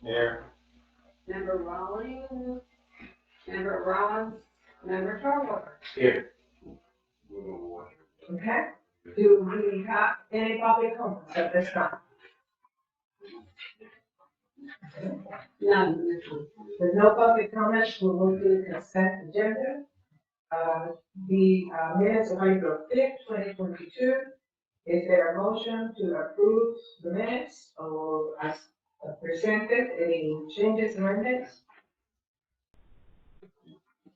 Here. Member Rawlings, Member Ross, Member Turwater. Here. Okay. Do we have any public comments at this time? None. With no public comments, we'll move to the consent agenda. The minutes of April 5th, 2022. Is there a motion to approve the minutes or as presented? Any changes or amendments?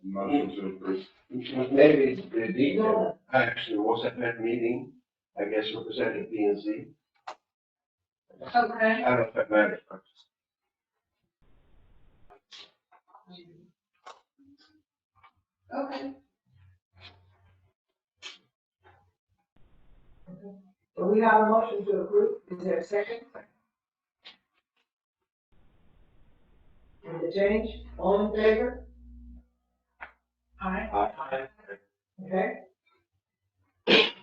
Motion to approve. Maybe the detail actually was at that meeting, I guess representing P and Z. Okay. I don't know if that matters. Okay. So we have a motion to approve. Is there a second? And the change, all in favor? Aye. Aye. Okay.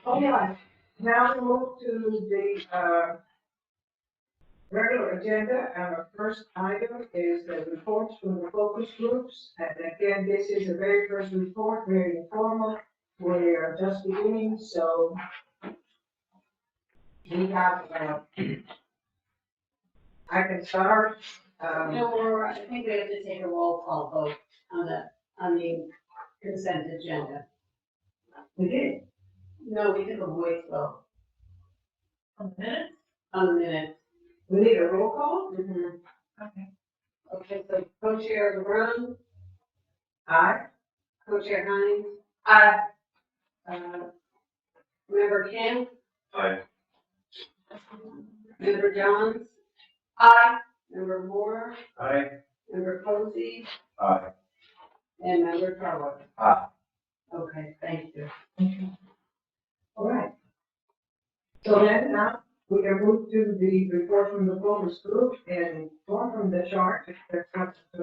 All right, now we move to the, regular agenda. Our first item is the reports from the focus groups. And again, this is the very first report, very informal. We are just beginning, so we have, I can start. No, I think we have to take a roll call vote on the consent agenda. We did. No, we took a voice vote On the minutes? on the minutes. We need a roll call? Okay. Okay, so co-chair LeBron, Aye. co-chair Hines, Aye. member Kemp, Aye. member Johns, Aye. member Moore, Aye. member Posey, Aye. and member Carver. Aye. Okay, thank you. All right. So then now we can move to the report from the focus group and going from the chart. The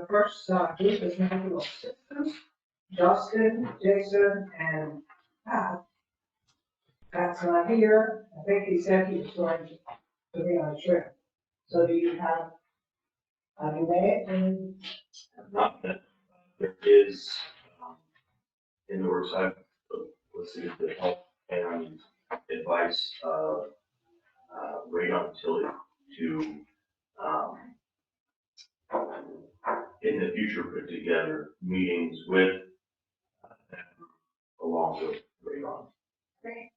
first group is Natural Systems. Justin, Jason, and Pat. Pat's not here. I think he said he was going to be on a trip. So do you have you made it? Not that there is, in the works, I've listened to the help and advice of radon utility to, in the future, put together meetings with, along with radon. Okay.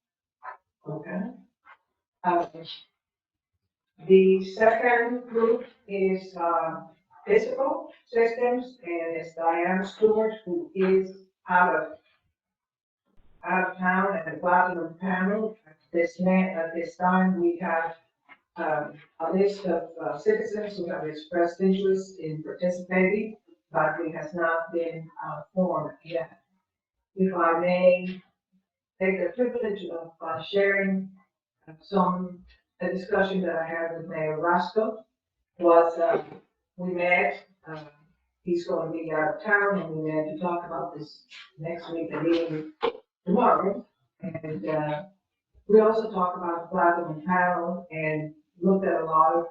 The second group is physical systems, and it's Diane Stewart, who is out of town at the platinum panel. At this time, we have a list of citizens who have expressed interest in participating, but it has not been formed yet. If I may take the privilege of sharing a discussion that I had with Mayor Roscoe was, we met, he's going to be out of town, and we met to talk about this next week, the meeting tomorrow. And, we also talked about the platinum panel and looked at a lot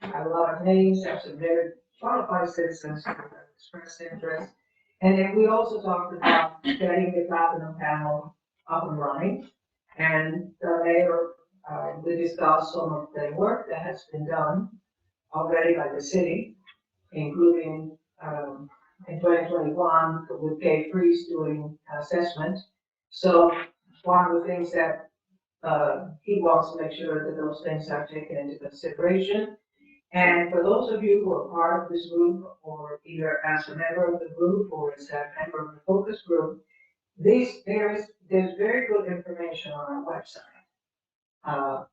of names, have some very qualified citizens who have expressed interest. And then we also talked about getting the platinum panel up and running. And the mayor, we discussed some of the work that has been done already by the city, including, in 2021, with Kay Freeze doing assessment. So one of the things that he wants to make sure that those things are taken into consideration. And for those of you who are part of this group, or either as a member of the group or as a member of the focus group, there's very good information on our website.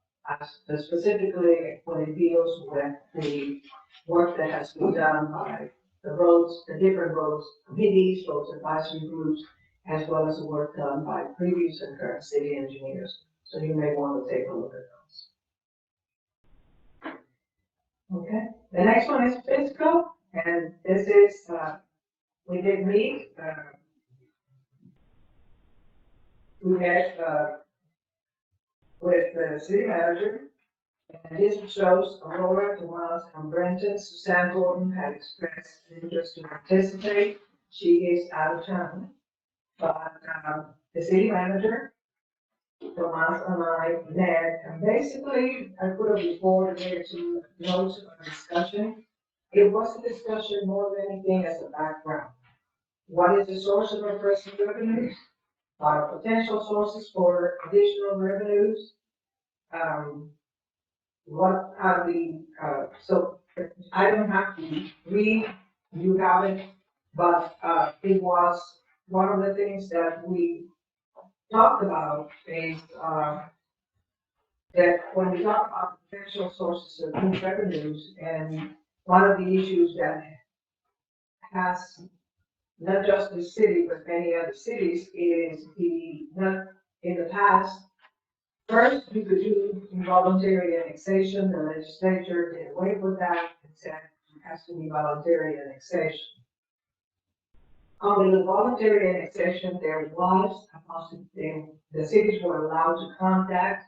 Specifically when it deals with the work that has been done by the different roads committees, roads advisory groups, as well as the work done by previous and current city engineers. So you may want to take a look at those. Okay, the next one is fiscal, and this is, we did meet, we met, with the city manager. And this shows Aurora, Tomas, and Brenton. Suzanne Gordon had expressed interest to participate. She is out of town. But the city manager, Tomas, and I met, and basically, I put a report there to notes of discussion. It was a discussion more than anything as a background. What is the source of our present revenues? Our potential sources for additional revenues? What are the, so I don't have to read, you have it, but it was one of the things that we talked about is that when we talk about potential sources of new revenues, and one of the issues that has not just the city, but many other cities is not in the past. First, you could do involuntary annexation. The legislature did away with that and said it has to be voluntary annexation. Under the voluntary annexation, there was a possibility, the cities were allowed to contact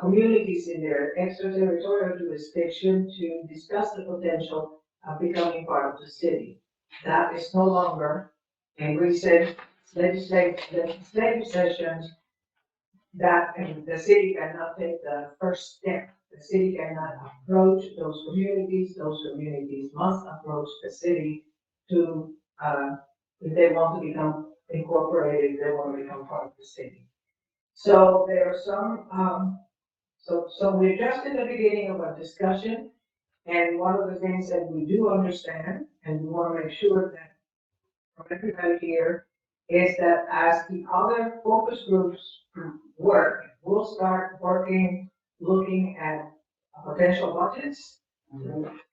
communities in their extraterritorial jurisdiction to discuss the potential of becoming part of the city. That is no longer in recent legislative sessions. That and the city cannot take the first step. The city cannot approach those communities. Those communities must approach the city to, if they want to become incorporated, if they want to become part of the city. So there are some, so we're just in the beginning of a discussion. And one of the things that we do understand, and we want to make sure that from everybody here, is that as the other focus groups work, we'll start working, looking at potential budgets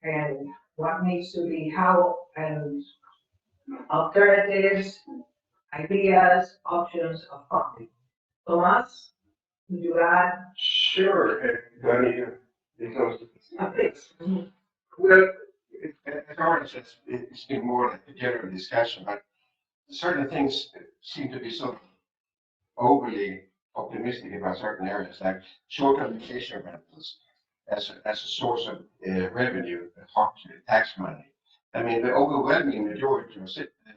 and what needs to be, how, and alternatives, ideas, options of funding. Tomas, would you add? Sure, because, Please. well, as already said, it's been more like a general discussion, but certain things seem to be sort of overly optimistic about certain areas, like short-term vacation rentals as a source of revenue, tax money. I mean, the overwhelming majority of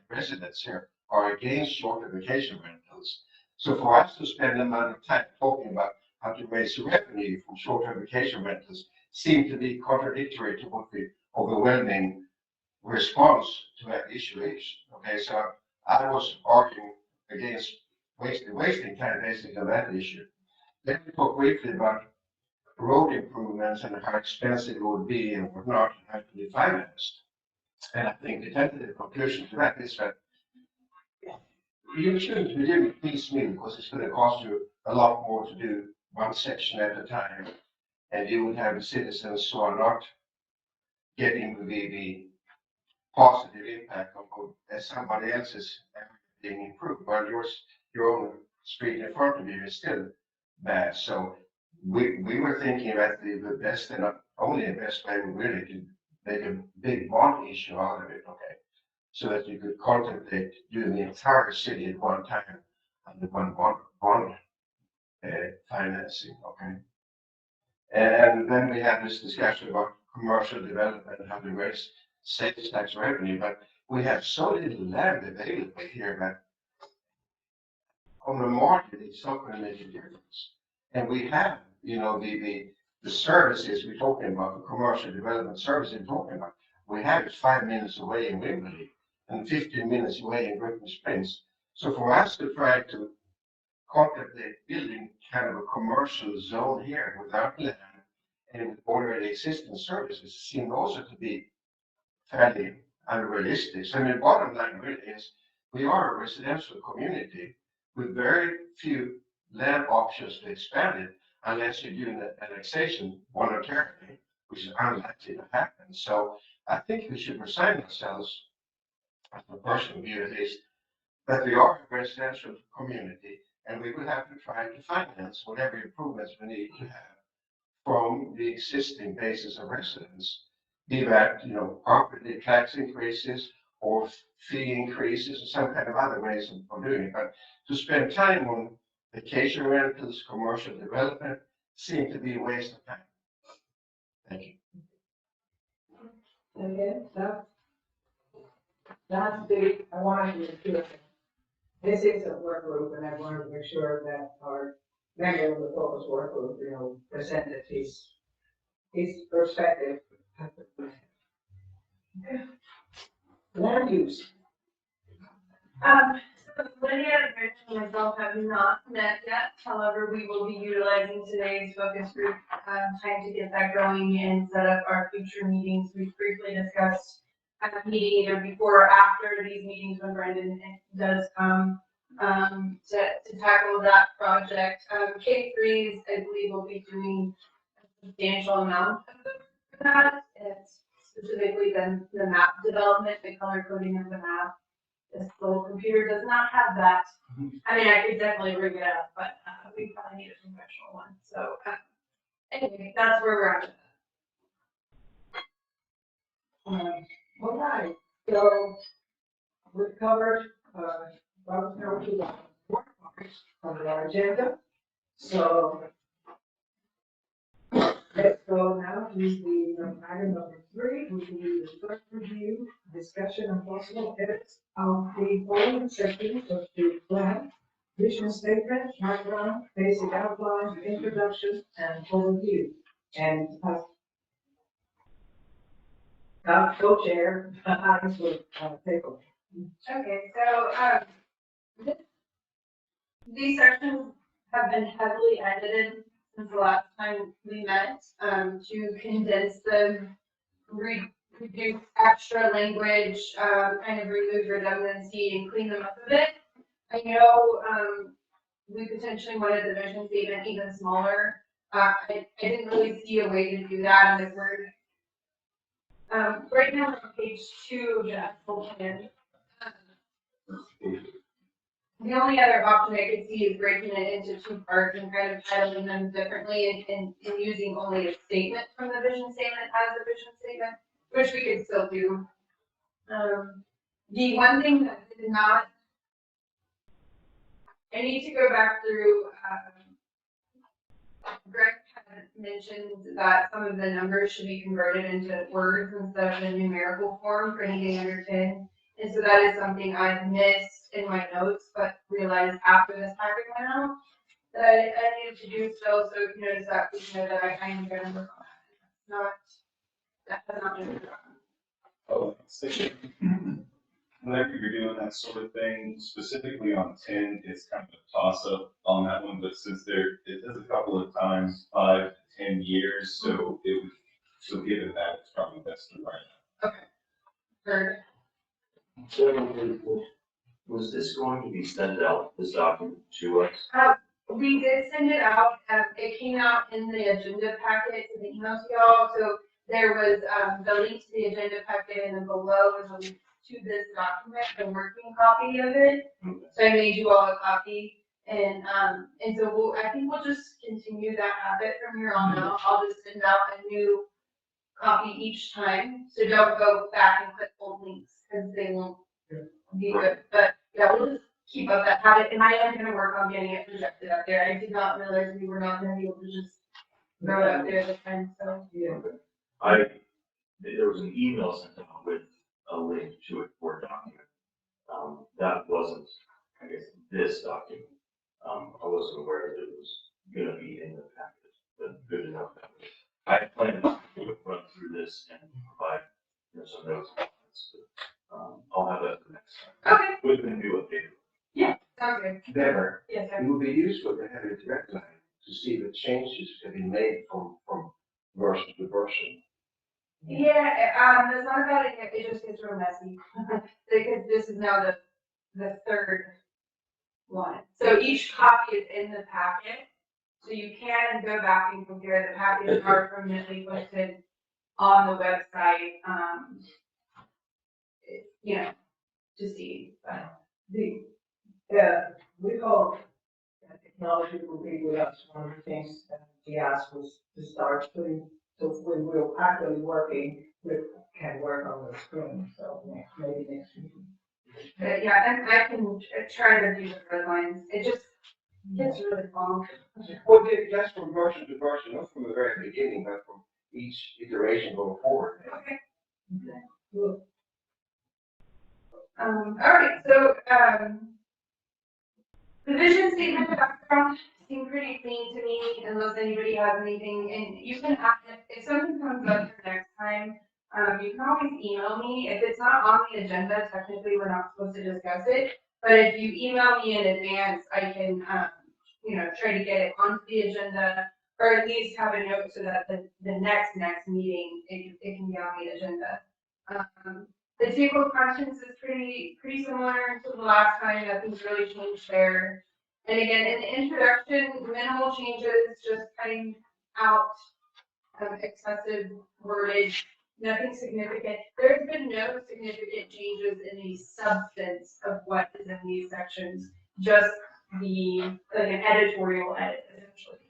residents here are against short-term vacation rentals. So for us to spend a amount of time talking about how to raise revenue from short-term vacation rentals seemed to be contradictory to what the overwhelming response to that issue is. Okay, so I was arguing against wasting time basically on that issue. Let me talk briefly about road improvements and how expensive it would be and would not have to be financed. And I think the tentative conclusion to that is that you shouldn't be doing it piecemeal because it's going to cost you a lot more to do one section at a time. And you would have the citizens who are not getting the positive impact of as somebody else's being improved, while your own street in front of you is still bad. So we were thinking that the best and not only the best way we really could make a big bond issue out of it, okay? So that you could contemplate doing the entire city at one time under one bond financing, okay? And then we had this discussion about commercial development and how to raise sales tax revenue, but we have so little land available here that on the market, it's not going to make a difference. And we have, the services we're talking about, the commercial development services we're talking about, we have it 5 minutes away in Wimberley and 15 minutes away in Griffin Springs. So for us to try to contemplate building kind of a commercial zone here without land and already existing services seem also to be fairly unrealistic. So I mean, bottom line really is we are a residential community with very few land options to expand it unless you do an annexation voluntarily, which is unlikely to happen. So I think we should resign ourselves, as a personal view at least, that we are a residential community and we will have to try to finance whatever improvements we need to have from the existing basis of residents, be that, property tax increases or fee increases or some kind of other ways of doing it. But to spend time on vacation rentals, commercial development seem to be a waste of time. Thank you. Okay, that's big. I wanted to be clear. This is a work group, and I wanted to make sure that our member of the focus work group, presented his perspective. Land use. So Lydia and myself have not met yet. However, we will be utilizing today's focus group, time to get that going and set up our future meetings. We've briefly discussed meeting either before or after these meetings when Brendan does come, to tackle that project. K3s, I believe, will be doing a substantial amount of that. It's specifically the map development, the color coding of the map. This little computer does not have that. I mean, I could definitely rig it up, but we probably need a professional one. So anyway, that's where we're at. All right, so we've covered, about now to the work parts on our agenda. So let's go now to the item number 3, which will be the first review, discussion and possible edits of the following sections of the plan: vision statement, background, basic outline, introduction, and overview. And co-chair, I will take over. Okay, so these sections have been heavily edited since the last time we met, to condense them, reduce extra language, kind of remove redundancy and clean them up a bit. I know, we potentially wanted the vision statement even smaller. I didn't really see a way to do that in the Word. Right now on page 2 of the actual plan. The only other option I could see is breaking it into 2 parts and kind of titling them differently and using only a statement from the vision statement as a vision statement, which we could still do. The one thing that did not, I need to go back through, Greg had mentioned that some of the numbers should be converted into words instead of in numerical form for anything under 10. And so that is something I've missed in my notes, but realized after this packet went out that I needed to do so. So if you notice that, please know that I am going to work on that. That has not been done. Oh, whenever you're doing that sort of thing, specifically on 10, it's kind of a toss-up on that one, but since it does a couple of times, 5 to 10 years, so given that, it's probably best to write it. Okay. Heard. So, was this going to be sent out, this document, to us? We did send it out. It came out in the agenda packet to the email to y'all. So there was the link to the agenda packet, and then below was a link to this document, the working copy of it. So I made you all a copy, and so I think we'll just continue that habit from here on out. I'll just send out a new copy each time. So don't go back and click old links because they won't be good. But yeah, we'll just keep up that habit, and I am going to work on getting it projected out there. I did not realize we were not going to be able to just throw it out there this time. So Yeah. There was an email sent out with a link to a Word document. That wasn't, I guess, this document. I wasn't aware that it was going to be in the package, but good enough. I plan to run through this and provide, some notes. I'll have that for next time. okay, With the new update. sounds good. Never. Yes, It would be useful to have a direct line to see the changes that have been made from version to version. Yeah, it's not about it, it just gets real messy. Because this is now the third one. So each copy is in the packet, so you can go back and compare. The packets are permanently posted on the website, you know, to see, but. We hope that technology will be with us. One of the things that he asked was to start putting, so when we're actually working, we can work on the screen, so maybe next week. But yeah, and I can try to do the red lines, it just gets really long. Well, just from version to version, not from the very beginning, but from each iteration going forward. Okay. Good. All right, so, the vision statement background seemed pretty clean to me, unless anybody has anything, and you can ask, if something comes up for next time, you can always email me, if it's not on the agenda, technically, we're not supposed to discuss it, but if you email me in advance, I can, try to get it onto the agenda, or at least have a note so that the next meeting, it can be on the agenda. The table of contents is pretty similar to the last time, nothing's really changed there. And again, in the introduction, minimal changes, just cutting out excessive wordage, nothing significant. There's been no significant changes in the substance of what is in these sections, just like an editorial edit, essentially,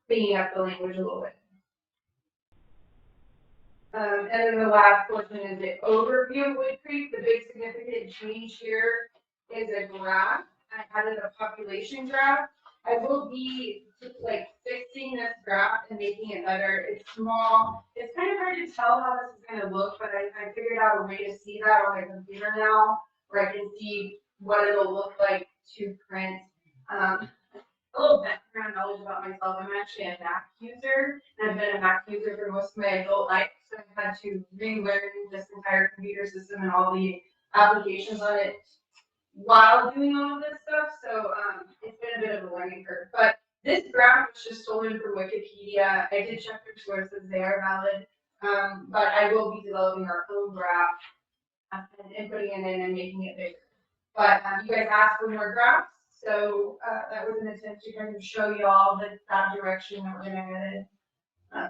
cleaning up the language a little bit. And then the last portion is the overview of Woodcreek. The big significant change here is a graph. I added a population graph. I will be fixing this graph and making it better. It's small. It's kind of hard to tell how this is going to look, but I figured out a way to see that on my computer now, where I can see what it'll look like to print. A little background knowledge about myself. I'm actually a Mac user, and I've been a Mac user for most of my adult life, so I've had to relearn this entire computer system and all the applications on it while doing all of this stuff, so it's been a bit of a learning curve. But this graph was just stolen from Wikipedia. I did check their sources, they are valid, but I will be developing our own graph and putting it in and making it bigger. But you guys asked for more graphs, so that was an attempt to kind of show you all that direction that we're gonna head in.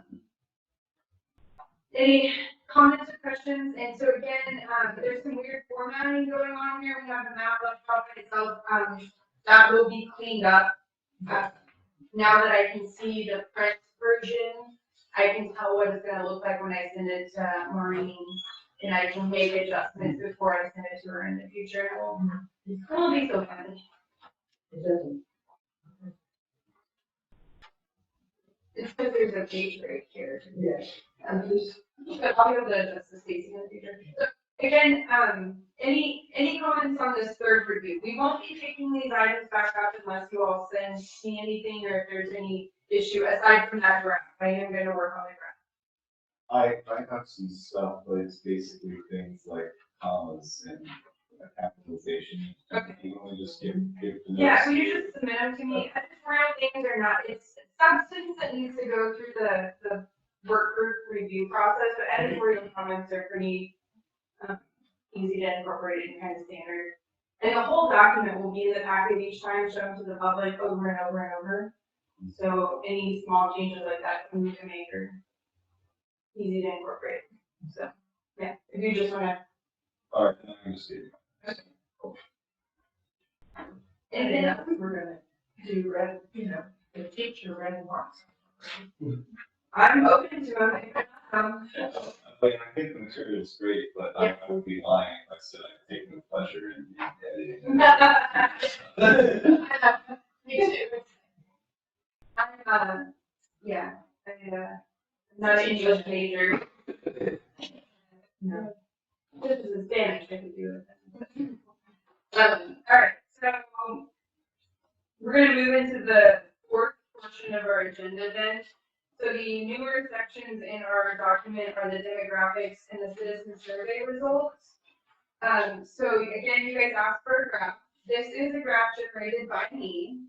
Any comments or questions? And so again, there's some weird formatting going on here. We have the map left out by itself. That will be cleaned up. Now that I can see the print version, I can tell what it's gonna look like when I send it to Maureen, and I can make adjustments before I send it to her in the future. It will be so fun. It's because there's a page right here. Yes. I'll be able to adjust the spacing in the future. So, again, any comments on this third review? We won't be taking these items back up unless you all send me anything or if there's any issue aside from that draft. I am going to work on the draft. I have some stuff, but it's basically things like commas and capitalization. Okay. You want to just give the notes? Yeah, will you just submit them to me? Editorial things are not, it's substance that needs to go through the work group review process, but editorial comments are pretty easy to incorporate and kind of standard. And the whole document will be in the packet each time, shown to the public over and over and over. So any small changes like that we can make are easy to incorporate. So yeah, if you just want to. All right, then I'm just kidding. Anything else? We're gonna do red, the teacher red marks. I'm open to them. But I think the material is great, but I would be lying if I said I take no pleasure in editing. Me too. I'm I'm not an English major. No. This is a Spanish, I could do it. All right, so we're gonna move into the fourth portion of our agenda then. So the newer sections in our document are the demographics and the citizen survey results. So again, you guys asked for a graph. This is a graph generated by me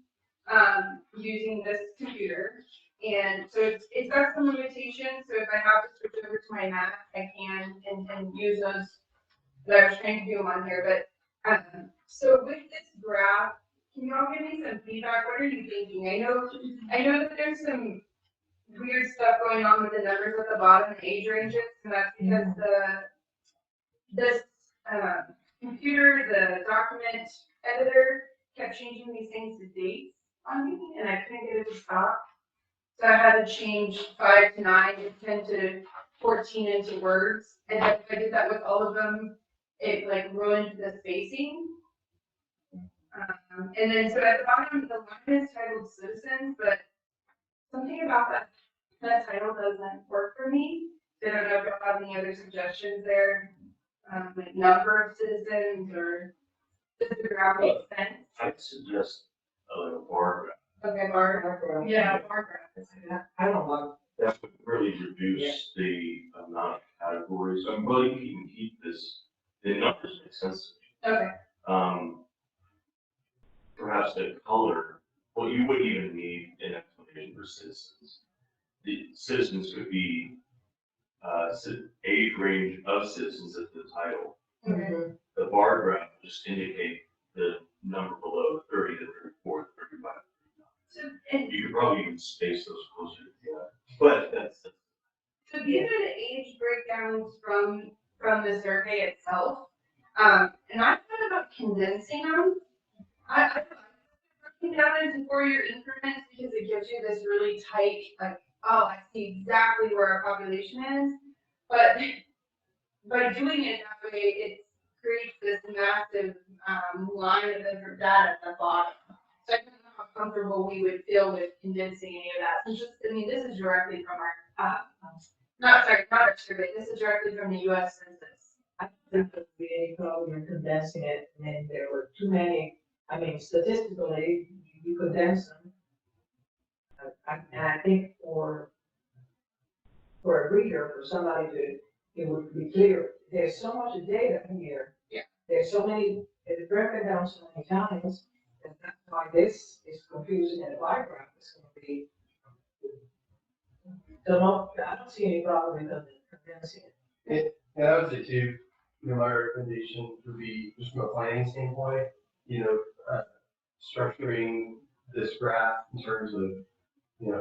using this computer. And so it's got some limitations, so if I have to switch over to my Mac, I can and use those that I was trying to do them on here, but, so with this graph, can y'all give me some feedback? What are you thinking? I know that there's some weird stuff going on with the numbers at the bottom, the age ranges, and that's because this, computer, the document editor kept changing these things to dates on me, and I couldn't get it to stop. So I had to change 5 to 9, 10 to 14 into words, and if I did that with all of them, it like ruined the spacing. And then so at the bottom, the line is titled citizens, but something about that title doesn't work for me. So I don't know if y'all have any other suggestions there, like number of citizens or does the graph make sense? I'd suggest a bar Okay, bar, yeah, bar graph. I don't want. that would really reduce the amount of categories. I'm willing to even keep this, the numbers make sense. Okay, Perhaps the color, well, you wouldn't even need an explanation for citizens. The citizens could be, age range of citizens at the title. okay. The bar graph just indicate the number below 30 to 34, 35. So, and You could probably even space those closer together, but that's. so these are the age breakdowns from the survey itself. And I thought about condensing them. I broken down into 4-year increments because it gives you this really tight, like, oh, I see exactly where our population is. But by doing it that way, it creates this massive line of different data at the bottom. So I don't know how comfortable we would feel with condensing any of that. So just, I mean, this is directly from our, not our survey, this is directly from the US Census. I don't think there'd be any problem in condensing it, and then there were too many, I mean, statistically, you condense them. And I think for a reader, for somebody to, it would be clear, there's so much data here. Yeah. There's so many, it's broken down so many times, and that's why this is confusing, and the bar graph is gonna be. So no, I don't see any problem in condensing it. And I would say too, my recommendation would be just from a planning standpoint, structuring this graph in terms of,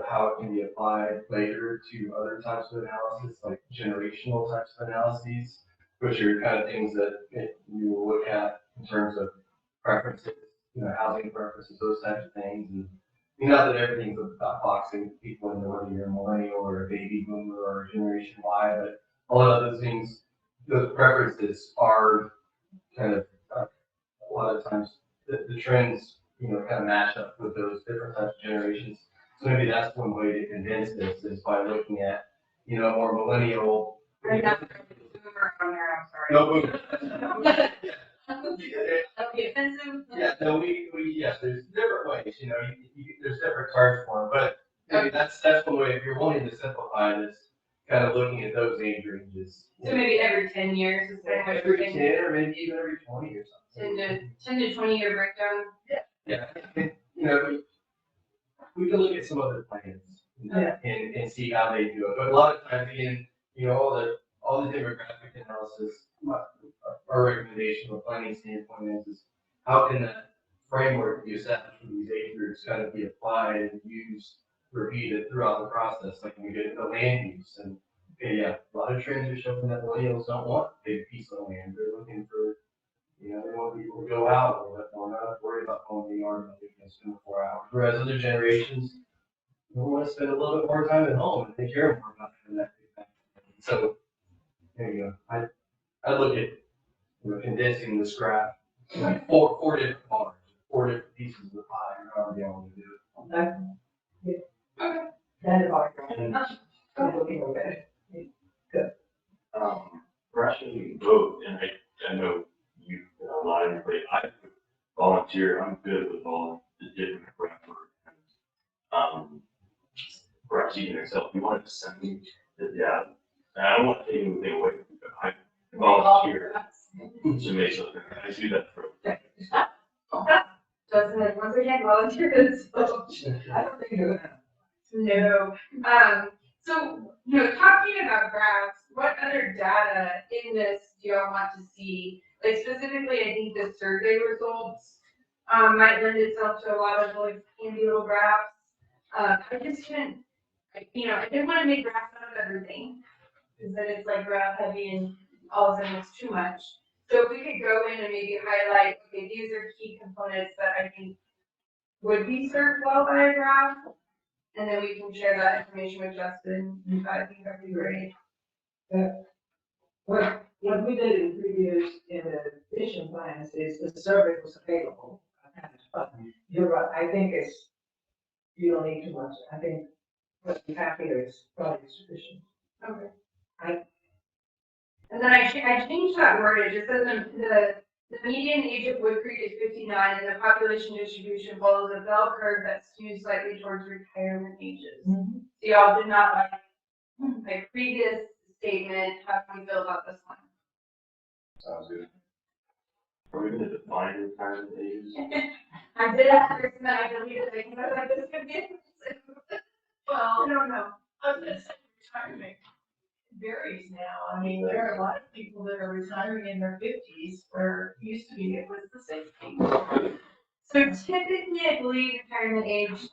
how it can be applied later to other types of analysis, like generational types of analyses, which are kind of things that you will look at in terms of preferences, housing preferences, those types of things. And not that everything's about boxing people into whether you're a millennial or a baby boomer or a Generation Y, but a lot of those things, those preferences are kind of, a lot of times, the trends, kind of match up with those different types of generations. So maybe that's one way to condense this, is by looking at, more millennial. I'm not a boomer on there, I'm sorry. No boomer. That'll be offensive. Yeah, no, yes, there's different ways, there's different terms for them, but maybe that's one way, if you're wanting to simplify this, kind of looking at those age ranges. So maybe every 10 years is kind of what you're Every thinking. 10 or maybe even every 20 or something. 10 to 20 year breakdown. Yeah, we can look at some other plans and see how they do it. But a lot of times, again, all the demographic analysis, our recommendation from a planning standpoint is how can that framework be established for these age groups kind of be applied and used, repeated throughout the process, like when we get into land use. And a lot of trends are showing that millennials don't want a big piece of land. They're looking for, they want people to go out a little bit more, not worry about going to the yard and they can spend 4 hours. Whereas other generations want to spend a little bit more time at home and they care more about that. So there you go. I look at condensing this graph, like four different bars, 4 different pieces of the pie, or however you want to do it. Okay. Then the bar graph. I'm looking over it. Perhaps we can vote, and I know you've been online, but I volunteer, I'm good with all the different frameworks. Perhaps even Excel, if you wanted to send me the data, and I don't want to take anything away from you, I volunteer to make something, I do that for. Doesn't it, once again, volunteers. I don't think you're gonna No. So, talking about graphs, what other data in this do y'all want to see? Like specifically, I think the survey results, might lend itself to a lot of like handy little graphs. I just didn't, I didn't want to make graphs out of everything. Because then it's like graph heavy and all of a sudden it's too much. So if we could go in and maybe highlight, okay, these are key components that I think would be served well by a graph. And then we can share that information with Justin. I think that'd be great. What we did in the vision plans is the survey was available. But you're right, I think you don't need too much. I think what you have here is probably sufficient. Okay. I- And then I changed that word. It just says the median age of Woodcreek is 59 and the population distribution follows a bell curve that skews slightly towards retirement ages. Mhm. So y'all did not like my previous statement. How do you feel about this one? Sounds good. Are we gonna define retirement ages? I did ask her, and I deleted it, because I was like, this could be. Well, I don't know. I was gonna say retirement varies now. I mean, there are a lot of people that are retiring in their fifties, where it used to be it was the sixties. So typically, I believe retirement age, is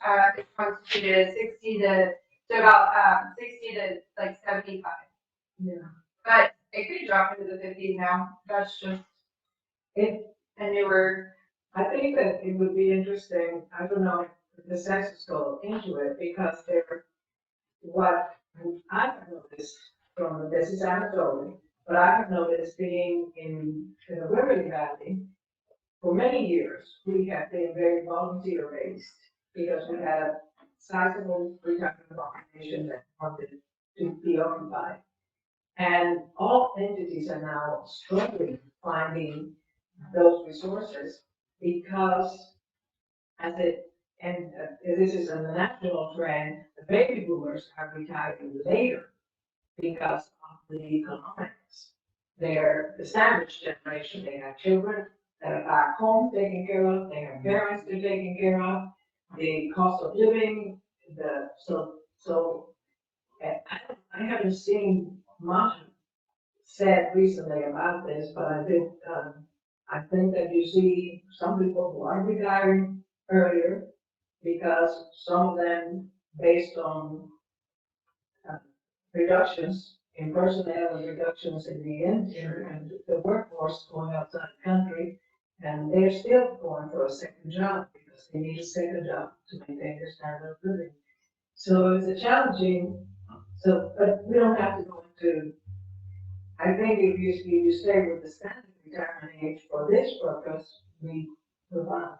constituted 60 to about, 60 to like 75. Yeah. But it could drop into the 50s now. That's just a newer. I think that it would be interesting, I don't know if the census go into it, because what I've noticed from, this is anecdotal, but I have noticed being in the River Valley, for many years, we have been very volunteer-based, because we had a sizable retirement population that wanted to be occupied. And all entities are now struggling finding those resources, because this is a natural trend, the baby boomers are retiring later because of the economics. They're the sandwich generation, they have children that are back home taken care of, they have parents they're taking care of, the cost of living, I haven't seen much said recently about this, but I think that you see some people who are retiring earlier, because some of them, based on reductions in personnel and reductions in the workforce going outside the country, and they're still going for a second job because they need a second job to maintain their standard of living. So it's a challenging, but we don't have to go into, I think if you stay with the standard retirement age for this purpose, we move on.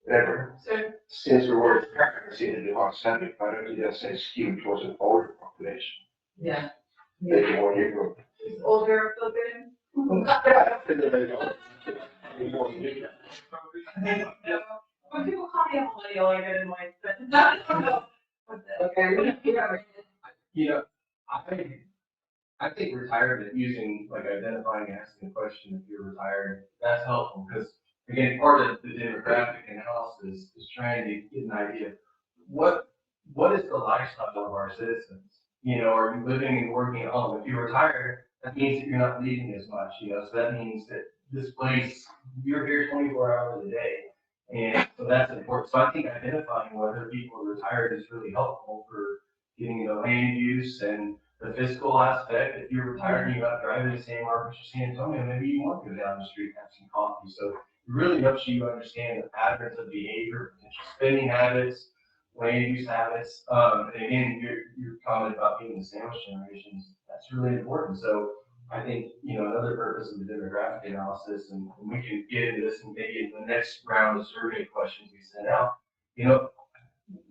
Never. So Since the word pregnancy in the about 70, why don't you just say skewed towards an older population? Yeah. Make it more equal. is older feel good? When people call me a millennial, I get annoyed, but I don't know what the. Okay, I think retirement, using, like, identifying and asking a question if you're retired, that's helpful, because, again, part of the demographic analysis is trying to get an idea of what is the lifestyle of our citizens? Are you living and working at home? If you're retired, that means that you're not leaving as much, so that means that this place, you're here 24 hours a day. And so that's important. So I think identifying whether people are retired is really helpful for getting land use and the fiscal aspect. If you're retired and you're not driving the same Marcus or San Antonio, maybe you want to go down the street and have some coffee. So it really helps you understand the patterns of behavior, potential spending habits, land use habits. And again, your comment about being the sandwich generations, that's really important. So I think, another purpose of the demographic analysis, and we can get into this and maybe in the next round of survey questions we send out,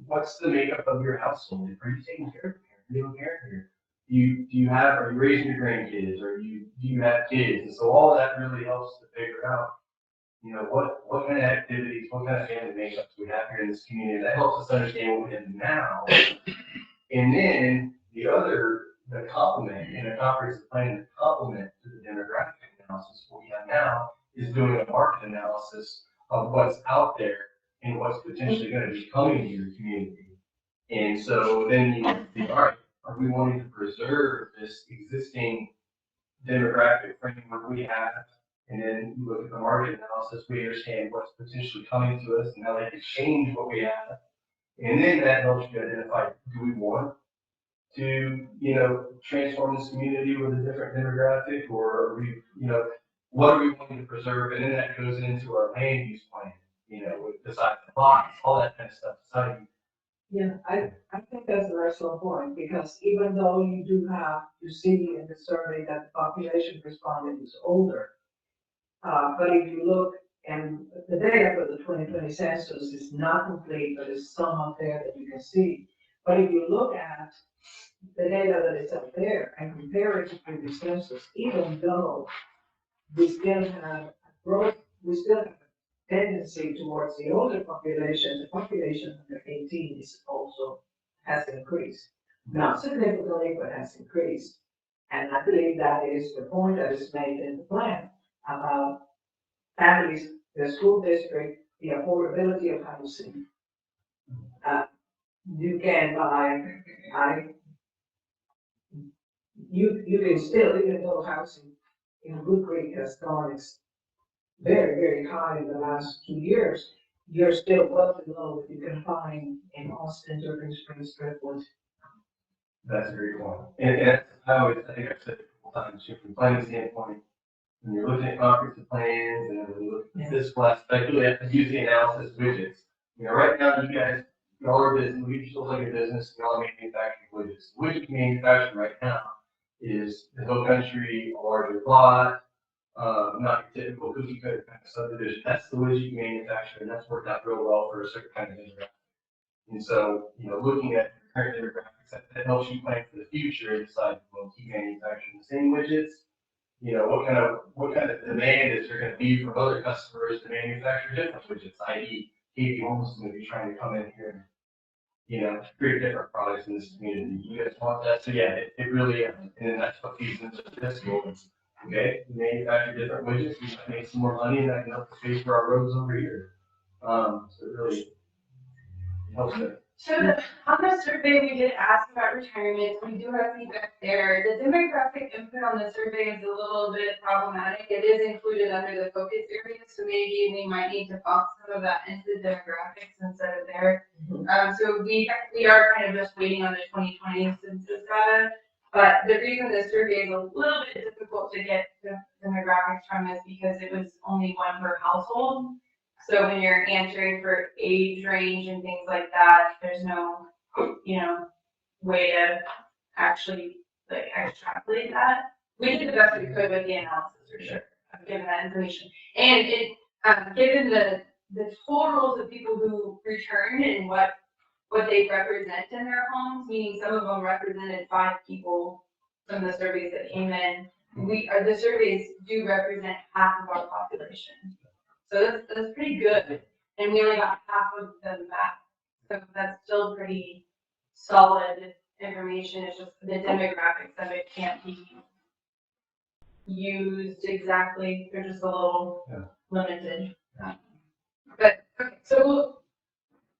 what's the makeup of your household? Are you taking care of your parent? Do you have a parent here? Are you raising your grandkids, or do you have kids? And so all of that really helps to figure out, what kind of activities, what kind of family makeups we have here in this community. That helps us understand what we have now. And then the complement in a comprehensive plan, the complement to the demographic analysis, what we have now is doing a market analysis of what's out there and what's potentially going to be coming to your community. And so then you think, all right, are we wanting to preserve this existing demographic framework we have? And then you look at the market analysis, we understand what's potentially coming to us and how they can change what we have. And then that helps you identify, do we want to, transform this community with a different demographic, or are we, what are we wanting to preserve? And then that goes into our land use plan, with deciding the lots, all that kind of stuff, deciding. Yeah, I think that's a very strong point, because even though you do have, you see in the survey that the population responded is older. But if you look, and the data for the 2020 census is not complete, but there's some out there that you can see. But if you look at the data that is up there and compare it to previous census, even though we still have growth, we still have a tendency towards the older population, the population under 18 is also has increased. Not significantly, but has increased. And I believe that is the point that is made in the plan about families, the school district, the affordability of housing. You can buy, you can still, even though housing in Woodcreek has gone very, very high in the last 2 years, you're still well below what you can find in Austin, Durban Springs, Redwood. That's a great point. And that's how I think I've said it a couple times, from a planning standpoint, when you're looking at comprehensive plans and when you look at physical aspect, you have to use the analysis widgets. Right now, you guys, y'all are business, we just look like a business, y'all are manufacturing widgets. The widget you manufacture right now is the hill country, a larger plot, not your typical cookie cutter kind of subdivision. That's the widget you manufacture, and that's worked out real well for a certain kind of demographic. And so, looking at current demographics, that helps you plan for the future and decide, well, keep manufacturing the same widgets. What kind of demand is there going to be from other customers to manufacture different widgets, i.e., KB Homes is going to be trying to come in here and, create different products in this community. You guys want that? So yeah, it really, and then that's what feeds into this goal. Okay, we manufacture different widgets, we can make some more money, and that can help pay for our roads over here. So it really helps it. So on the survey, we did ask about retirement. We do have feedback there. The demographic input on the survey is a little bit problematic. It is included under the focus area, so maybe we might need to pop some of that into the demographics instead of there. So we are kind of just waiting on the 2020 census data. But the reason the survey is a little bit difficult to get the demographics from is because it was only one per household. So when you're answering for age range and things like that, there's no, way to actually extrapolate that. We did the best we could with the analysis for sure, given that information. And it, given the totals of people who returned and what they represent in their homes, meaning some of them represented 5 people from the surveys that came in. The surveys do represent half of our population. So that's pretty good, and we only got half of them back, so that's still pretty solid information. It's just the demographics of it can't be used exactly, they're just a little limited. But, okay, so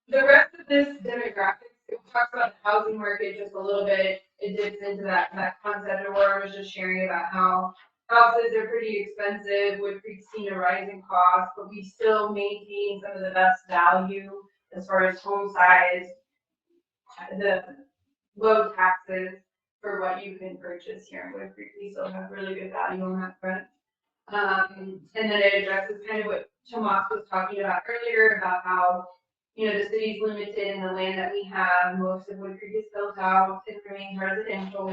the rest of this demographics, it talks about the housing market just a little bit. It dips into that concept of where I was just sharing about how houses are pretty expensive. Woodcreek's seen a rise in cost, but we still maintain some of the best value as far as home size, the low taxes for what you can purchase here in Woodcreek. We still have really good value on that front. And then it addresses kind of what Tomas was talking about earlier about how, the city's limited in the land that we have. Most of Woodcreek is built out. It remains residential.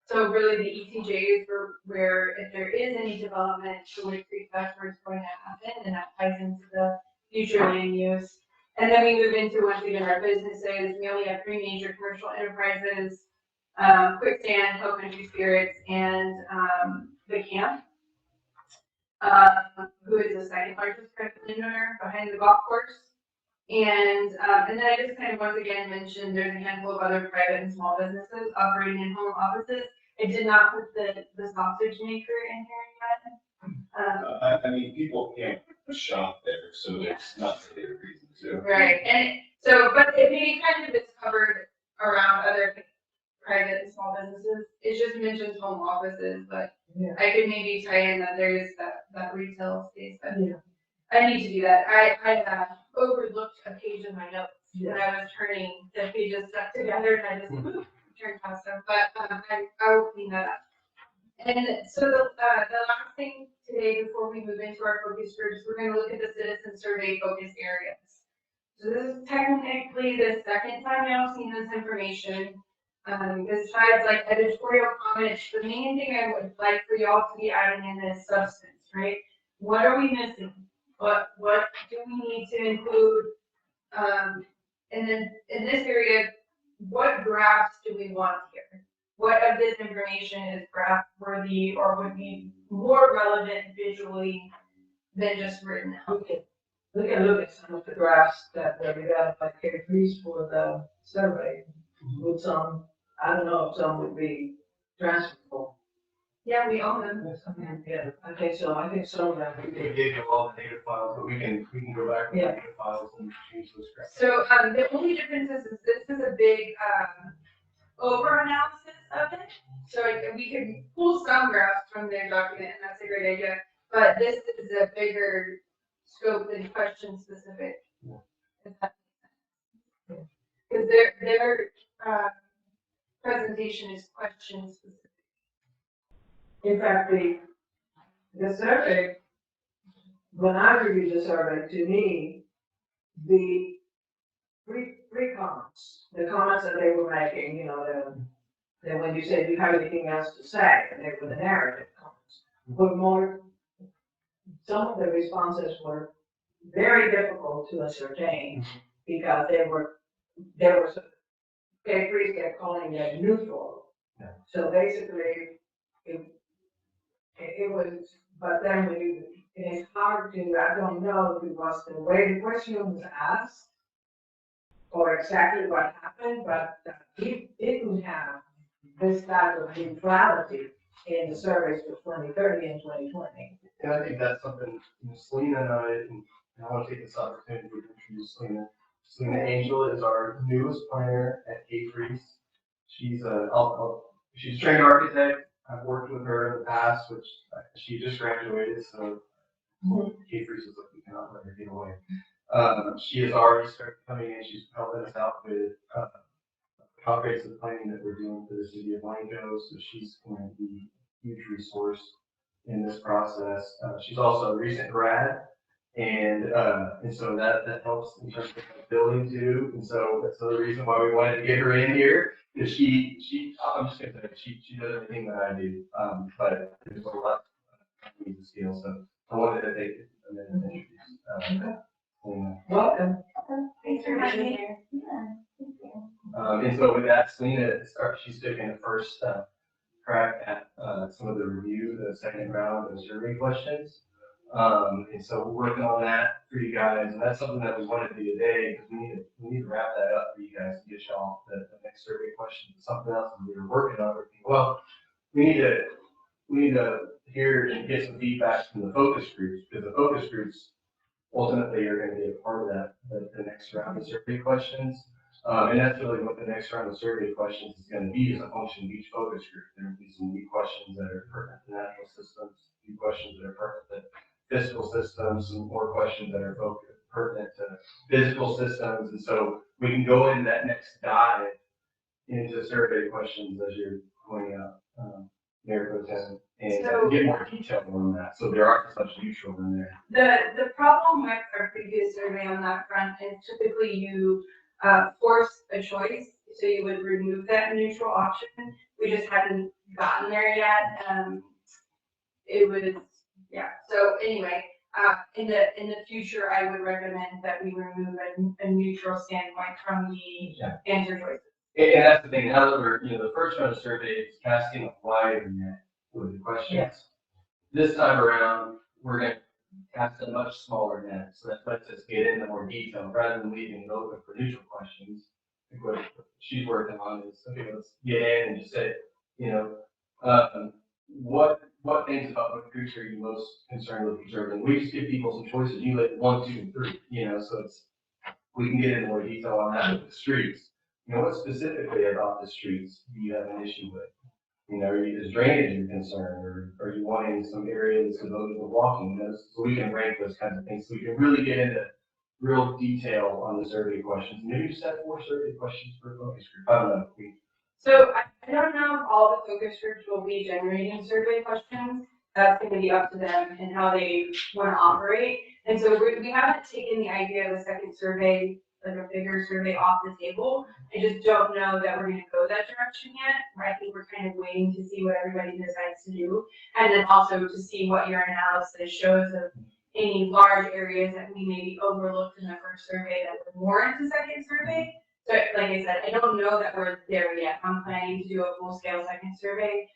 So really the ETJ is where if there is any development to Woodcreek, that's where it's going to happen, and that ties into the future land use. And then we move into, once again, our businesses. We only have 3 major commercial enterprises, Quicksand, Hill Country Spirits, and the Camp, who is the second largest private landowner behind the golf course. And then I just kind of once again mentioned there's a handful of other private and small businesses operating in home offices. I did not put the sausage maker in here yet. People can't shop there, so it's not really a reason to. Right, and so, but it maybe kind of is covered around other private and small businesses. It just mentions home offices, but Yeah. I could maybe tie in that there is that retail space, but Yeah. I need to do that. I overlooked a page in my notes when I was turning the pages stuck together and I just turned past them, but I will clean that up. And so the last thing today, before we move into our focus groups, we're gonna look at the citizen survey focus areas. So this is technically the second time y'all seen this information. Besides like editorial comments, the main thing I would like for y'all to be adding in is substance, right? What are we missing? What do we need to include? And then in this area, what graphs do we want here? What of this information is graph worthy or would be more relevant visually than just written out? We can look at some of the graphs that were developed by Kerry Priest for the survey. With some, I don't know if some would be transferable. Yeah, we own them. Yeah, I think so. I think some of them. We gave you all the data files, but we can go back to the Yeah. data files and change those graphs. So the only difference is this is a big over analysis of it. So we could pull some graphs from their document, and that's a great idea. But this is a bigger scope and question specific. Because their presentation is question specific. In fact, the survey, when I reviewed the survey, to me, the three comments, the comments that they were making, you know, then when you said, do you have anything else to say, and they were the narrative comments, were more, some of the responses were very difficult to ascertain because they were Kay Priest kept calling it neutral. Yeah. So basically, it was, but then it's hard to, I don't know if it was the way the question was asked or exactly what happened, but he didn't have this type of neutrality in the surveys for 2030 and 2020. And I think that's something, Selena and I want to take this opportunity to introduce Selena. Selena Angel is our newest planner at Kay Priest. She's she's a trained architect. I've worked with her in the past, which she just graduated, so Kay Priest was like, we cannot let her get away. She has already started coming in. She's helping us out with comprehensive planning that we're doing for the city of Lanco, so she's going to be a huge resource in this process. She's also a recent grad, and so that helps in terms of building too. And so that's another reason why we wanted to get her in here, because I'm just gonna say she does everything that I do, but there's a lot of skills. So I wanted to take a minute and introduce. Welcome. Thanks for having me. And so with that, Selena, she's taking the first crack at some of the review, the second round of the survey questions. And so we're working on that for you guys, and that's something that we want to do today, because we need to wrap that up for you guys to get y'all the next survey question. Something else that we were working on. Well, we need to hear and get some feedback from the focus groups, because the focus groups ultimately are going to be a part of that, the next round of survey questions. And that's really what the next round of survey questions is going to be, as a function of each focus group. There will be some new questions that are pertinent to natural systems, new questions that are pertinent to physical systems, some more questions that are pertinent to physical systems. And so we can go into that next dive into survey questions as you're pointing out, Mayor Pro Tem, and get more detail on that. So there aren't such neutral in there. The problem with our previous survey on that front is typically you force a choice, so you would remove that neutral option. We just hadn't gotten there yet. It was, yeah. So anyway, in the future, I would recommend that we remove a neutral standpoint from the answer choices. And that's the thing. Now that we're, the first round of survey is casting a wider net with the questions. Yes. This time around, we're going to cast a much smaller net, so that lets us get into more detail rather than leaving it open for neutral questions. I think what she's working on is, okay, let's get in and just say, what things about Woodcreek are you most concerned with preserving? We just give people some choices. You like 1, 2, and 3. So we can get into more detail on that with the streets. what specifically about the streets do you have an issue with? Is drainage a concern, or are you wanting some areas devoted to walking? So we can rank those kinds of things, so we can really get into real detail on the survey questions. Maybe just have 4 survey questions per focus group. I don't know. So I don't know if all the focus groups will be generating survey questions. That's gonna be up to them and how they wanna operate. And so we haven't taken the idea of a second survey, like a bigger survey off the table. I just don't know that we're gonna go that direction yet. I think we're kind of waiting to see what everybody decides to do. And then also to see what your analysis shows of any large areas that we maybe overlooked in the first survey that would warrant a second survey. So like I said, I don't know that we're there yet. I'm planning to do a full-scale second survey.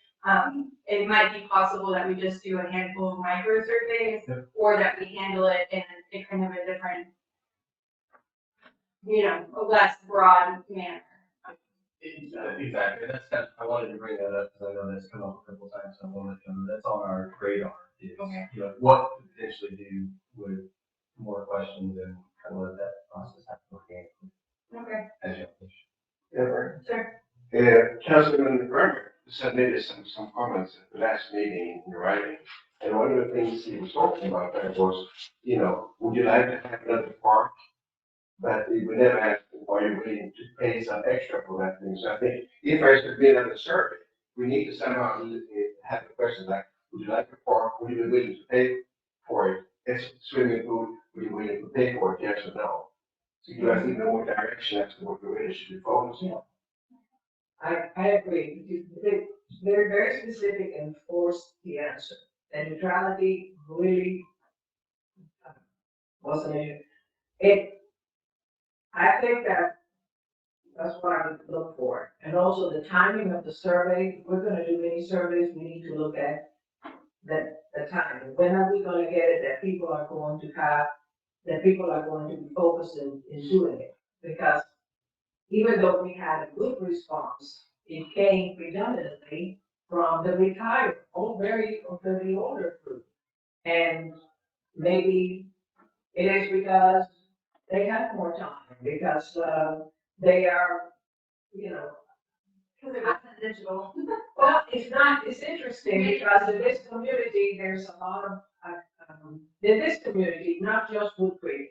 It might be possible that we just do a handful of micro surveys, or that we handle it in a kind of a different, a less broad manner. Exactly. That's kind of, I wanted to bring that up because I know that's come up a couple times. So I wanted to, that's on our radar. Is, Okay. What to potentially do with more questions and kind of let that process happen organically. Okay. As you wish. Yeah, right. Sure. Councilman Burner submitted some comments at the last meeting in writing. And one of the things he was talking about there was, would you like to have another park? But we would never ask, are you willing to pay some extra for that thing? So I think if I should be another survey, we need to somehow have a question like, would you like a park? Would you be willing to pay for it? It's a swimming pool. Would you be willing to pay for it? Yes or no? So you guys need more direction as to what we really should be focusing on. I agree. They're very specific and forced the answer. And neutrality really wasn't I think that's what I would look for. And also the timing of the survey. If we're gonna do many surveys, we need to look at the timing. When are we gonna get it that people are going to be focused in doing it? Because even though we had a good response, it came predominantly from the retired, very older group. And maybe it is because they have more time, because they are, Because it wasn't digital. well, it's interesting because in this community, there's a lot of, in this community, not just Woodcreek,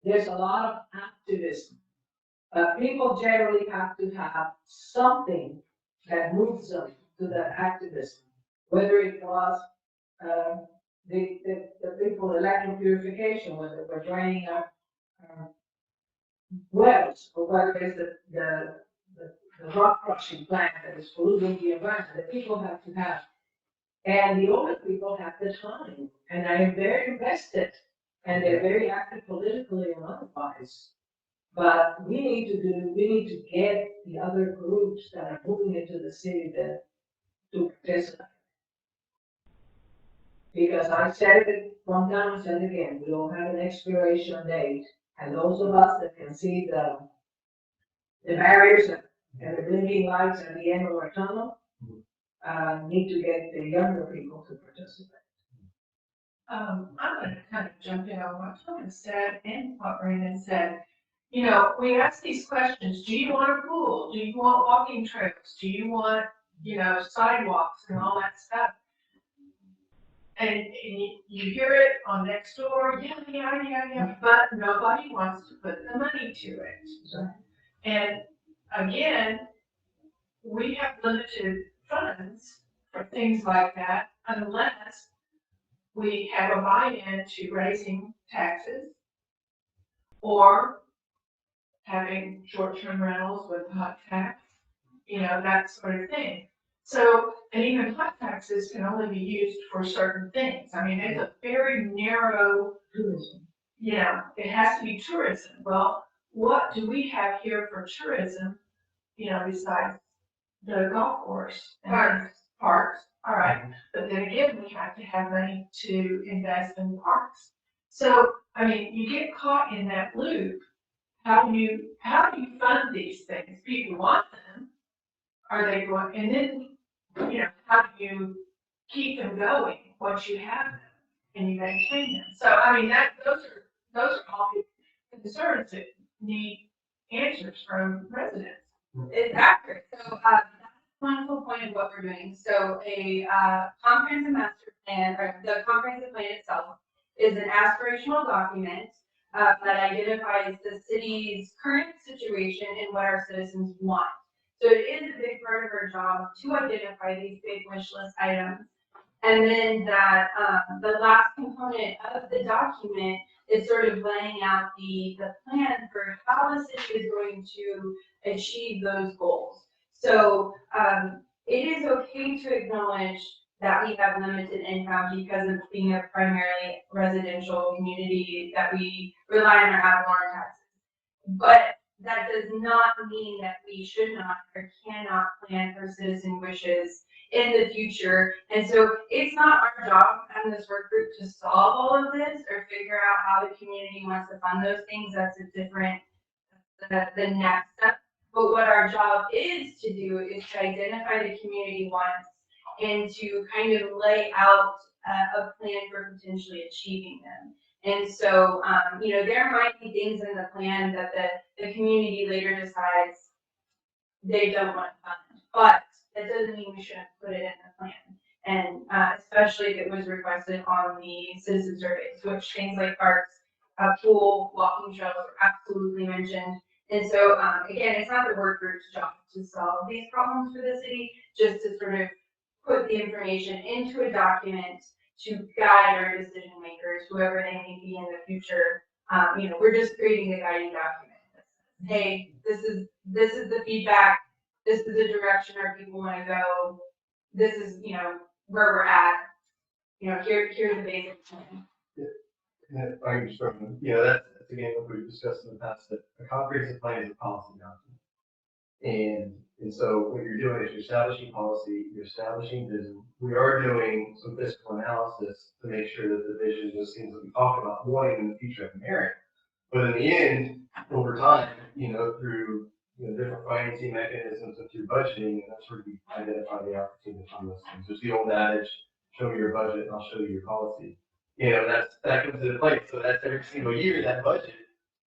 there's a lot of activism. People generally have to have something that moves them to the activism, whether it was the people electric purification, whether they were draining our wells, or whether it's the rock crushing plant that is polluting the environment. The people have to have, and the older people have the time, and they're very invested, and they're very active politically and otherwise. But we need to get the other groups that are moving into the city to participate. Because I said it one time, I said it again, we don't have an expiration date. And those of us that can see the barriers and the blinking lights at the end of our tunnel, need to get the younger people to participate. I'm gonna kind of jump in on what Tom said and what Brandon said. We ask these questions, do you want a pool? Do you want walking trails? Do you want, sidewalks and all that stuff? And you hear it on Nextdoor, yeah, but nobody wants to put the money to it. And again, we have limited funds for things like that unless we have a buy-in to raising taxes or having short-term rentals with hot tax, that sort of thing. So, and even hot taxes can only be used for certain things. I mean, it's a very narrow, it has to be tourism. Well, what do we have here for tourism, besides the golf course? Parks, all right. But then again, we have to have money to invest in parks. So, I mean, you get caught in that loop. How do you fund these things? People want them. Are they going, and then, how do you keep them going once you have them and you maintain them? So, I mean, those are all concerns that need answers from residents. It's accurate. So, that's a wonderful point of what we're doing. So a, comprehensive master plan, or the comprehensive plan itself is an aspirational document, that identifies the city's current situation and what our citizens want. So it is a big part of our job to identify these big wish list items. And then that, the last component of the document is sort of laying out the plan for how the city is going to achieve those goals. So, it is okay to acknowledge that we have limited income because of being a primarily residential community, that we rely on our ad valorem taxes. But that does not mean that we should not or cannot plan for citizen wishes in the future. And so it's not our job in this work group to solve all of this or figure out how the community wants to fund those things. That's a different, the next step. But what our job is to do is to identify the community wants and to kind of lay out a plan for potentially achieving them. And so, there might be things in the plan that the community later decides they don't want to fund, but that doesn't mean we shouldn't put it in the plan. And especially if it was requested on the citizen surveys, which things like parks, pool, walking trails were absolutely mentioned. And so, again, it's not the work group's job to solve these problems for the city, just to sort of put the information into a document to guide our decision makers, whoever they may be in the future. We're just creating a guiding document. Hey, this is the feedback. This is the direction our people want to go. This is, where we're at. Here's the basic plan. And I can just that's again what we've discussed in the past, that a comprehensive plan is a policy document. And so what you're doing is you're establishing policy, you're establishing vision. We are doing some fiscal analysis to make sure that the vision, those things that we talk about wanting in the future have merit. But in the end, over time, through different financing mechanisms and through budgeting, that's where we identify the opportunity for those things. There's the old adage, show me your budget and I'll show you your policy. That comes into play. So that's every single year, that budget,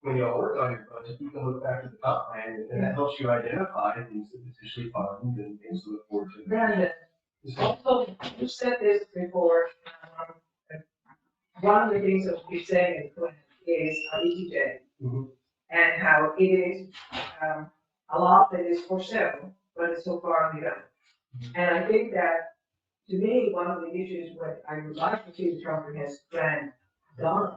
when you all work on your budget, you can look back at the comp plan and that helps you identify things that potentially fund and things to look forward to. Brandon, also, you said this before, one of the things that we say is ETJ. Mhm. And how it is, a lot that is for sale, but it's so far on the other. And I think that, to me, one of the issues what I would like to see the comprehensive plan done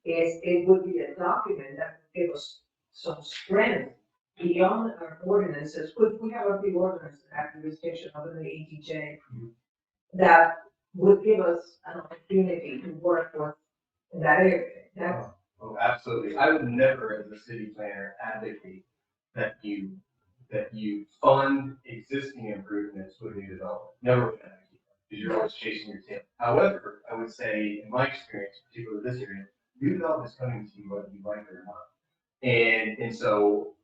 is it would be a document that would give us some strength beyond our ordinances. We have a few ordinances that have jurisdiction under the ETJ that would give us an opportunity to work with in that area. Oh, absolutely. I would never, as a city planner, advocate that you fund existing improvements with new development. Never would advocate that, because you're always chasing your tail. However, I would say, in my experience, particularly this area, new development is coming to you whether you like it or not. And so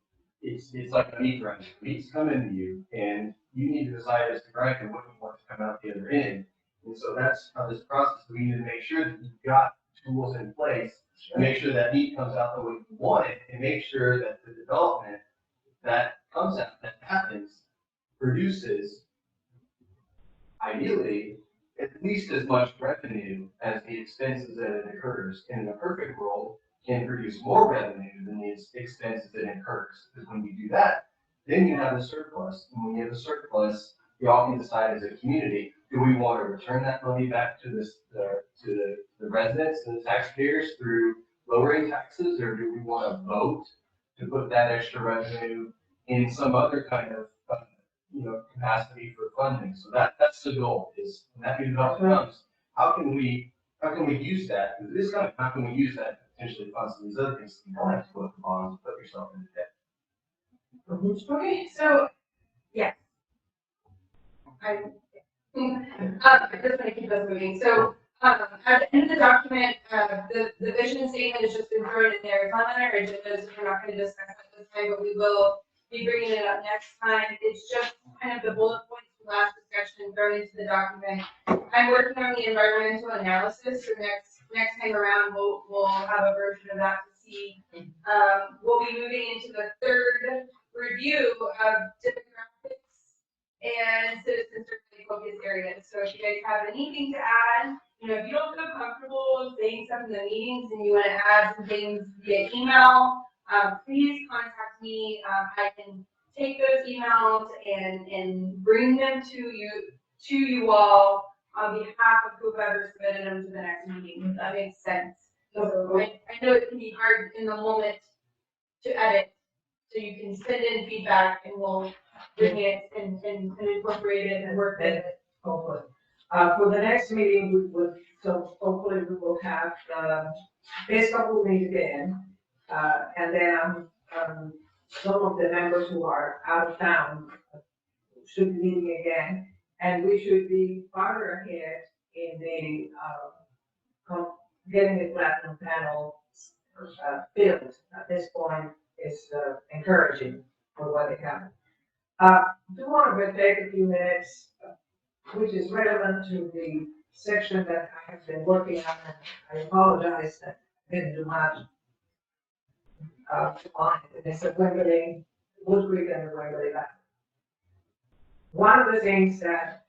it's like a meat grinder. Meat's coming to you, and you need to decide as the grinder what you want to come out the other end. And so that's how this process, we need to make sure that you've got tools in place to make sure that meat comes out the way you want it, and make sure that the development that comes out, that happens, produces, ideally, at least as much revenue as the expenses that it incurs. In a perfect world, can produce more revenue than the expenses it incurs. Because when you do that, then you have a surplus. And when you have a surplus, you all can decide as a community, do we want to return that money back to the residents and the taxpayers through lowering taxes, or do we want to vote to put that extra revenue in some other kind of capacity for funding? So that's the goal, is when that new development comes, how can we use that? Because this kind of, how can we use that to potentially fund some of these other things? You don't have to put the bonds, put yourself in debt. Okay, so, yeah. I just want to keep us moving. So, at the end of the document, the vision statement has just been thrown in there. It's not on our agenda, so we're not going to discuss it this time, but we will be bringing it up next time. It's just kind of the bullet points from last discussion thrown into the document. I'm working on the environmental analysis, so next time around, we'll have a version of that to see. We'll be moving into the third review of demographics and citizen survey focus areas. So if you guys have anything to add, if you don't feel comfortable saying stuff in the meetings and you want to add some things via email, please contact me. I can take those emails and bring them to you all on behalf of whoever submitted them to the next meeting, if that makes sense. So I know it can be hard in the moment to edit, so you can send in feedback and we'll bring it and incorporate it and work with it. Hopefully. For the next meeting, so hopefully we will have, this couple meet again. And then, some of the members who are out of town should be meeting again. And we should be farther ahead in the, getting the platinum panel, filled. At this point, is encouraging for what they have. Do want to take a few minutes, which is relevant to the section that I have been working on. I apologize that I didn't do much. On it. It's a Woodcreek and the Wembley Valley. One of the things that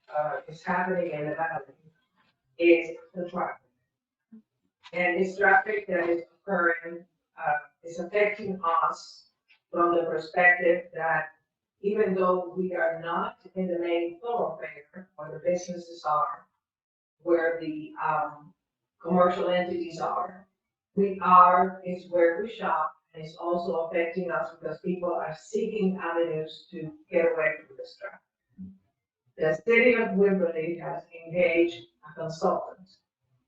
is happening in the valley is the traffic. And this traffic that is occurring is affecting us from the perspective that even though we are not in the main thoroughfare where the businesses are, where the commercial entities are, is where we shop, and it's also affecting us because people are seeking avenues to get away from this traffic. The city of Wimberley has engaged a consultant,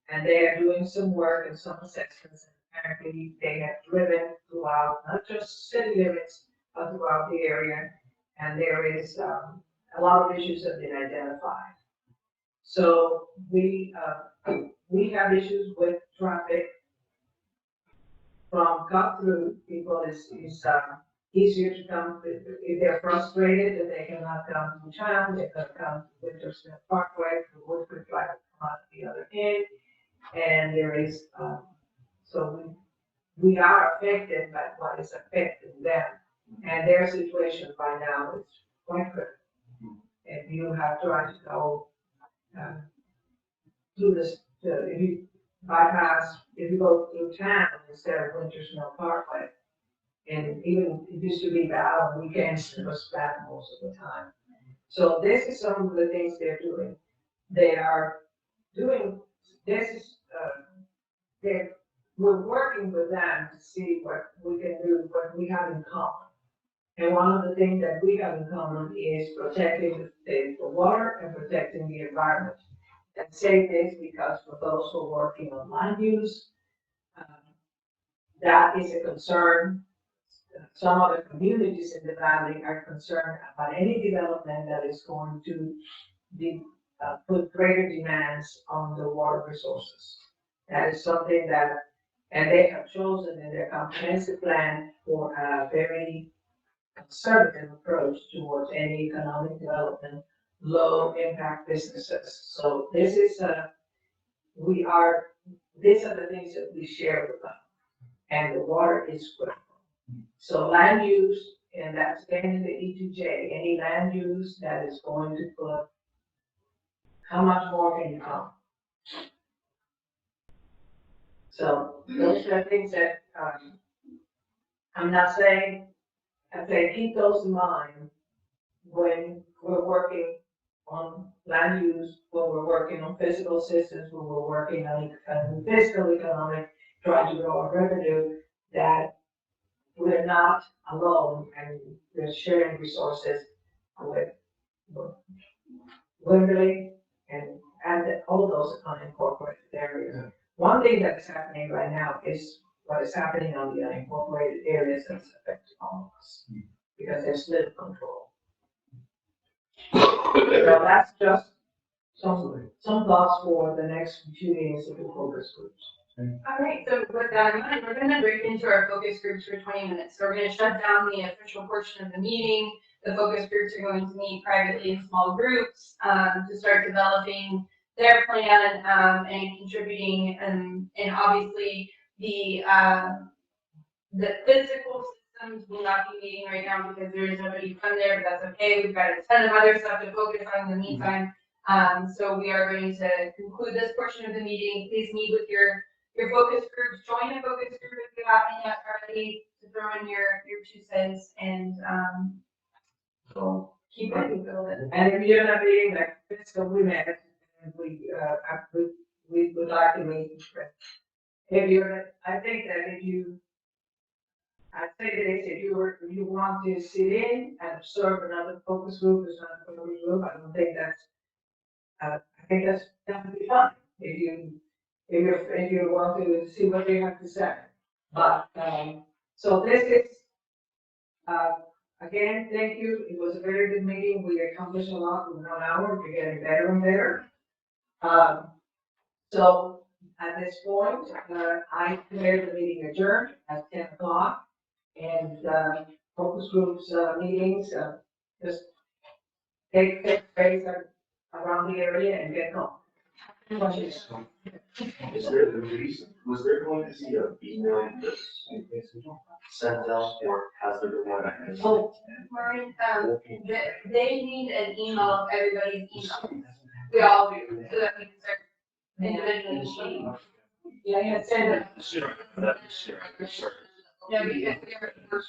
and they are doing some work and some assessments. Apparently, they have driven throughout, not just city limits, but throughout the area, and there is a lot of issues that have been identified. So we have issues with traffic from cut through. People is easier to come if they're frustrated that they cannot come to town. They can come to Wintersmith Parkway through Woodcreek Drive on the other end, and there is so we are affected by what is affecting them, and their situation by now is quite critical. If you have tried to go through this, if you bypass, if you go through town instead of Wintersmith Parkway, and even it used to be bad on weekends, it was bad most of the time. So this is some of the things they're doing. They are doing, this is, we're working with them to see what we can do, what we have in common. And one of the things that we have in common is protecting the water and protecting the environment. And say this because for those who are working on land use, that is a concern. Some other communities in the valley are concerned about any development that is going to put greater demands on the water resources. That is something that, and they have chosen in their comprehensive plan for a very conservative approach towards any economic development, low impact businesses. So this is these are the things that we share with them, and the water is critical. So land use, and that's getting in the E2J, any land use that is going to put, how much more can you come? So those are things that I'm not saying, I say keep those in mind when we're working on land use, when we're working on physical systems, when we're working on fiscal economic, trying to grow our revenue, that we're not alone and we're sharing resources with Wimberley and all those unincorporated areas. Yeah. One thing that is happening right now is what is happening on the unincorporated areas that's affecting all of us because there's little control. So that's just some thoughts for the next few days of the focus groups. All right, so with that in mind, we're gonna break into our focus groups for 20 minutes. So we're gonna shut down the official portion of the meeting. The focus groups are going to meet privately in small groups to start developing their plan and contributing. And obviously the The physical systems will not be meeting right now because there is nobody from there, but that's okay. We've got a ton of other stuff to focus on in the meantime. So we are going to conclude this portion of the meeting. Please meet with your focus groups. Join a focus group if you haven't yet already to throw in your 2 cents and, So, keep it building. And if you're not meeting like fiscal, we met, and we would like to meet. If you're, I think that I think that if you want to sit in and observe another focus group, it's not a focus group, I don't think that's, I think that would be fine. If you want to see what they have to say. But, so this is, again, thank you. It was a very good meeting. We accomplished a lot in 1 hour. We're getting better and better. So at this point, I declare the meeting adjourned at 10 o'clock. And, focus groups, meetings, just take place around the area and get home. Is there the reason, was there going to be an email that's sent out or has there been one? Oh, Maureen, they need an email of everybody's email. We all do, so that we can start individually sheeting. Yeah, send it. Sure. Yeah, because they're.